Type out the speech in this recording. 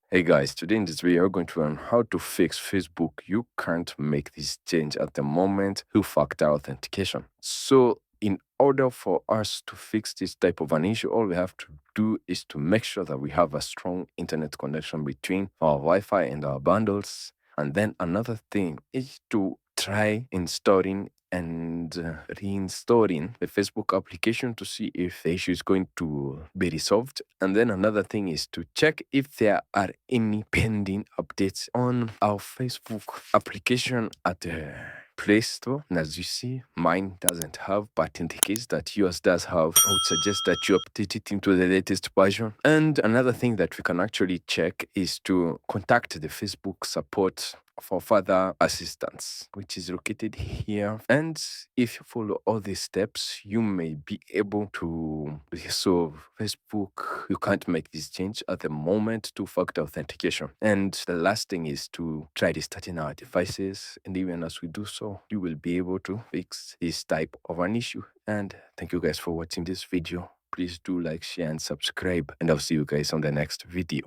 Hey guys, today in this video we're going to learn how to fix Facebook. You can't make this change at the moment, two-factor authentication. So in order for us to fix this type of an issue, all we have to do is to make sure that we have a strong internet connection between our Wi-Fi and our bundles. And then another thing is to try installing and reinstalling the Facebook application to see if the issue is going to be resolved. And then another thing is to check if there are any pending updates on our Facebook application at the Play Store. And as you see, mine doesn't have, but in the case that yours does have, I would suggest that you update it into the latest version. And another thing that we can actually check is to contact the Facebook support for further assistance, which is located here. And if you follow all these steps, you may be able to resolve Facebook. You can't make this change at the moment, two-factor authentication. And the last thing is to try restarting our devices. And even as we do so, you will be able to fix this type of an issue. And thank you guys for watching this video. Please do like, share, and subscribe. And I'll see you guys on the next video.